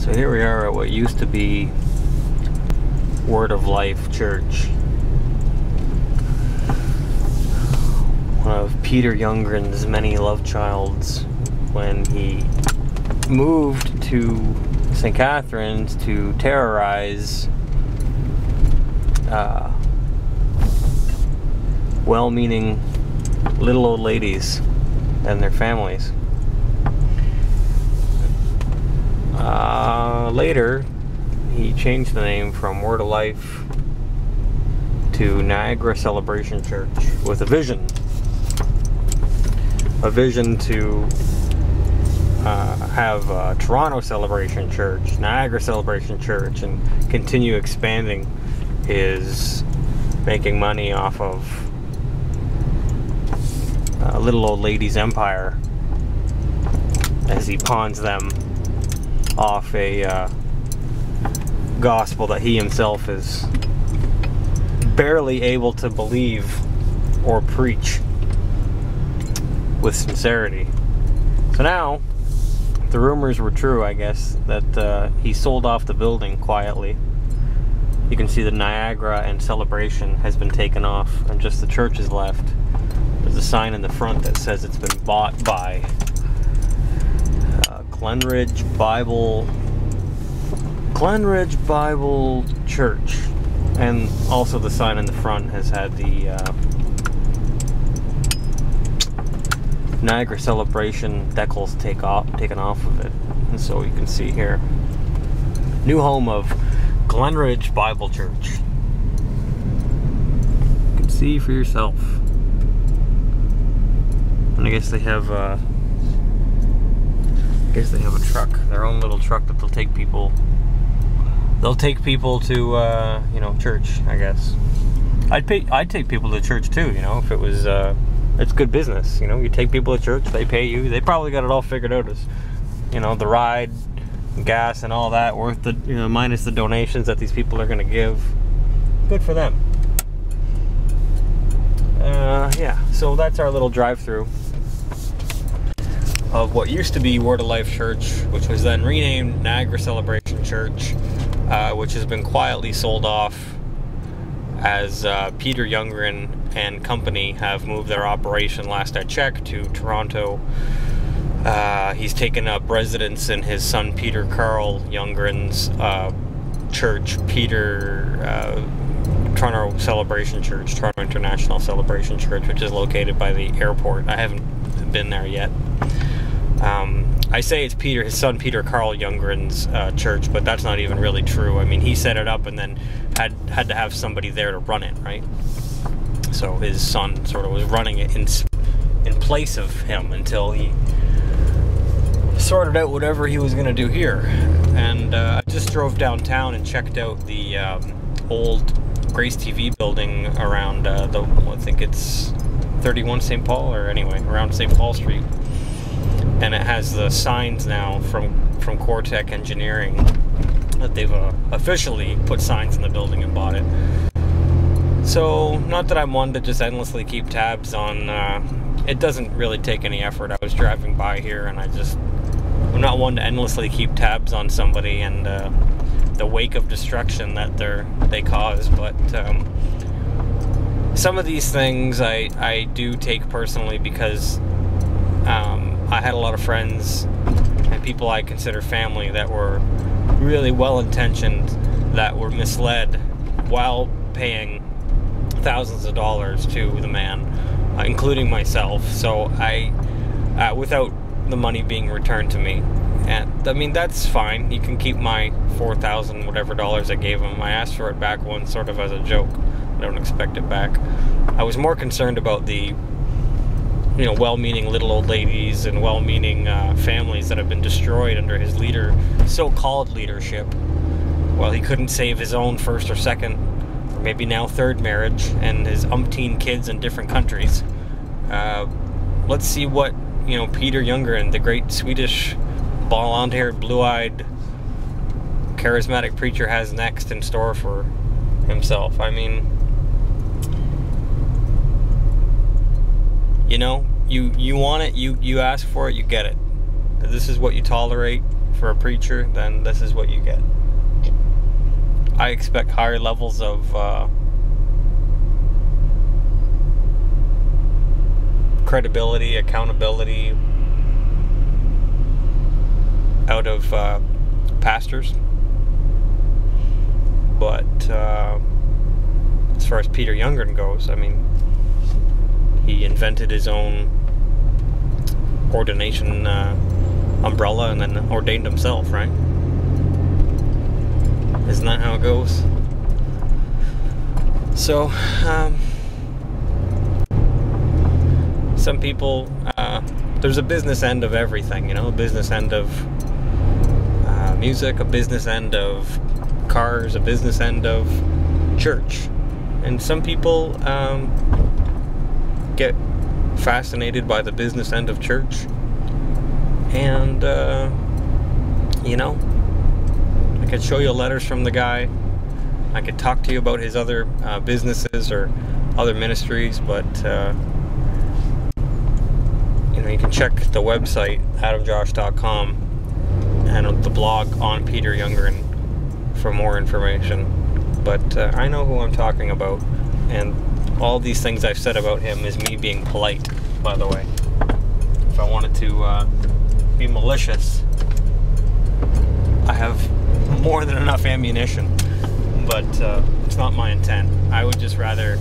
So here we are at what used to be Word of Life Church. One of Peter Youngren's many love childs when he moved to St. Catharines to terrorize well-meaning little old ladies and their families. Later, he changed the name from Word of Life to Niagara Celebration Church with a vision. A vision to have Toronto Celebration Church, Niagara Celebration Church, and continue expanding his making money off of little old ladies' empire as he pawns them off a gospel that he himself is barely able to believe or preach with sincerity. So now, the rumors were true, I guess, that he sold off the building quietly. You can see the Niagara and Celebration has been taken off, and just the church is left. There's a sign in the front that says it's been bought by Glenridge Bible Church, and also the sign in the front has had the Niagara Celebration decals taken off of it. And so you can see here, new home of Glenridge Bible Church. You can see for yourself. And I guess they have a truck, their own little truck that they'll take people. They'll take people to church, I guess. I'd take people to church too, if it was it's good business, you take people to church, they pay you. They probably got it all figured out as, the ride, gas and all that worth the, minus the donations that these people are going to give. Good for them. Yeah, so that's our little drive-through of what used to be Word of Life Church, which was then renamed Niagara Celebration Church, which has been quietly sold off as Peter Youngren and company have moved their operation, last I checked, to Toronto. He's taken up residence in his son Peter Carl Youngren's church, Toronto Celebration Church, Toronto International Celebration Church, which is located by the airport. I haven't been there yet. I say it's his son Peter Carl Youngren's church, but that's not even really true. I mean, he set it up and then had to have somebody there to run it, right? So his son sort of was running it in place of him until he sorted out whatever he was going to do here. And I just drove downtown and checked out the old Grace TV building around I think it's 31 St. Paul, or anyway, around St. Paul Street. And it has the signs now from Cortec Engineering that they've officially put signs in the building and bought it. So, not that I'm one to just endlessly keep tabs on, it doesn't really take any effort. I was driving by here and I'm not one to endlessly keep tabs on somebody and the wake of destruction that they cause, but some of these things I do take personally because I had a lot of friends and people I consider family that were really well-intentioned, that were misled while paying thousands of dollars to the man, including myself. So without the money being returned to me, and I mean, that's fine. You can keep my $4,000 whatever dollars I gave him. I asked for it back once, sort of as a joke. I don't expect it back. I was more concerned about the well-meaning little old ladies and well-meaning families that have been destroyed under his so-called leadership, while he couldn't save his own first or second, or maybe now third marriage, and his umpteen kids in different countries. Let's see what, Peter Youngren, the great Swedish, blonde-haired, blue-eyed, charismatic preacher, has next in store for himself. I mean, you want it, you ask for it, you get it. This is what you tolerate. for a preacher, then this is what you get. I expect higher levels of credibility, accountability out of pastors. But as far as Peter Youngren goes, I mean, he invented his own ordination umbrella and then ordained himself, right? Isn't that how it goes? So, some people, there's a business end of everything, a business end of music, a business end of cars, a business end of church. And some people get fascinated by the business end of church. And, I could show you letters from the guy. I could talk to you about his other businesses or other ministries, but you can check the website, adamjosh.com, and the blog on Peter Youngren for more information. But I know who I'm talking about, and all these things I've said about him is me being polite, by the way. If I wanted to be malicious, I have more than enough ammunition, but it's not my intent. I would just rather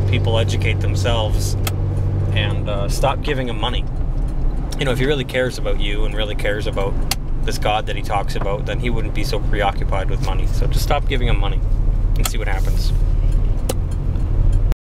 people educate themselves and stop giving him money. If he really cares about you and really cares about this God that he talks about, then he wouldn't be so preoccupied with money. So just stop giving him money and see what happens.